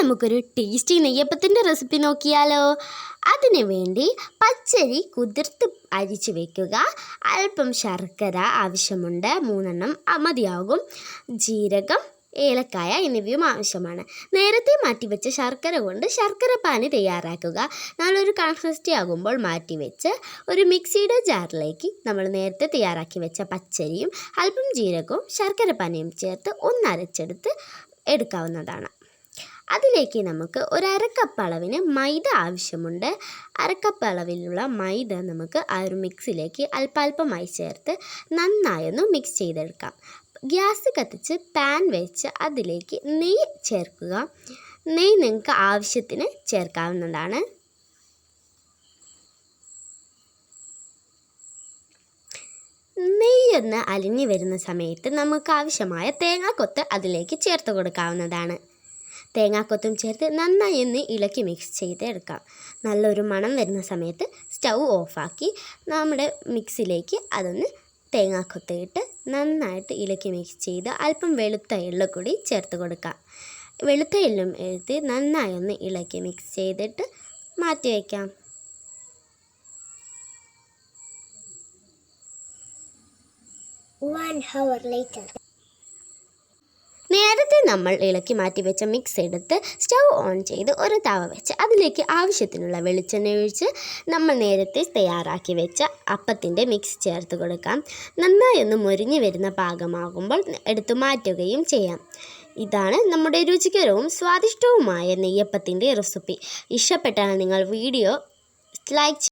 നമുക്കൊരു tasty നെയ്യപ്പത്തിൻ്റെ recipe നോക്കിയാലോ. അതിനു വേണ്ടി പച്ചരി കുതിർത്ത് അരിച്ച് വെക്കുക. അല്പം ശർക്കര ആവശ്യമുണ്ട്, 3 മതിയാകും. ജീരകം, ഏലക്കായ എന്നിവയും ആവശ്യമാണ്. നേരത്തെ മാറ്റിവെച്ച ശർക്കര കൊണ്ട് ശർക്കര പാനി തയ്യാറാക്കുക. നല്ലൊരു കൺസിസ്റ്റൻസി ആകുമ്പോൾ മാറ്റിവെച്ച് ഒരു മിക്സിയുടെ ജാറിലേക്ക് നമ്മൾ നേരത്തെ തയ്യാറാക്കി വെച്ച പച്ചരിയും അല്പം ജീരകവും ശർക്കര പാനിയും ചേർത്ത് ഒന്നരച്ചെടുത്ത് എടുക്കാവുന്നതാണ്. അതിലേക്ക് നമുക്ക് ഒരു അരക്കപ്പ് അളവിന് മൈദ ആവശ്യമുണ്ട്. അരക്കപ്പ് അളവിലുള്ള മൈദ നമുക്ക് ആ ഒരു മിക്സിലേക്ക് അല്പാൽപമായി ചേർത്ത് നന്നായൊന്ന് മിക്സ് ചെയ്തെടുക്കാം. ഗ്യാസ് കത്തിച്ച് പാൻ വെച്ച് അതിലേക്ക് നെയ്യ് ചേർക്കുക. നെയ്യ് നിങ്ങൾക്ക് ആവശ്യത്തിന് ചേർക്കാവുന്നതാണ്. നെയ്യൊന്ന് അലിഞ്ഞു വരുന്ന സമയത്ത് നമുക്ക് ആവശ്യമായ തേങ്ങാക്കൊത്ത് അതിലേക്ക് ചേർത്ത് കൊടുക്കാവുന്നതാണ്. തേങ്ങാക്കൊത്തും ചേർത്ത് നന്നായി ഒന്ന് ഇളക്കി മിക്സ് ചെയ്ത് എടുക്കാം. നല്ലൊരു മണം വരുന്ന സമയത്ത് സ്റ്റൗ ഓഫാക്കി നമ്മുടെ മിക്സിലേക്ക് അതൊന്ന് തേങ്ങാക്കൊത്ത് ഇട്ട് നന്നായിട്ട് ഇളക്കി മിക്സ് ചെയ്ത് അല്പം വെളുത്ത എള്ള് കൂടി ചേർത്ത് കൊടുക്കാം. വെളുത്ത എള്ളും എടുത്ത് നന്നായി ഒന്ന് ഇളക്കി മിക്സ് ചെയ്തിട്ട് മാറ്റി വയ്ക്കാം. നേരത്തെ നമ്മൾ ഇളക്കി മാറ്റി വെച്ച മിക്സ് എടുത്ത് സ്റ്റൗ ഓൺ ചെയ്ത് ഒരു തവ വെച്ച് അതിലേക്ക് ആവശ്യത്തിനുള്ള വെളിച്ചെണ്ണ ഒഴിച്ച് നമ്മൾ നേരത്തെ തയ്യാറാക്കി വെച്ച അപ്പത്തിൻ്റെ മിക്സ് ചേർത്ത് കൊടുക്കാം. നന്നായി ഒന്ന് മൊരിഞ്ഞു വരുന്ന പാകമാകുമ്പോൾ എടുത്തു മാറ്റുകയും ചെയ്യാം. ഇതാണ് നമ്മുടെ രുചികരവും സ്വാദിഷ്ടവുമായ നെയ്യപ്പത്തിൻ്റെ റെസിപ്പി. ഇഷ്ടപ്പെട്ടാൽ നിങ്ങൾ വീഡിയോ ലൈക്ക്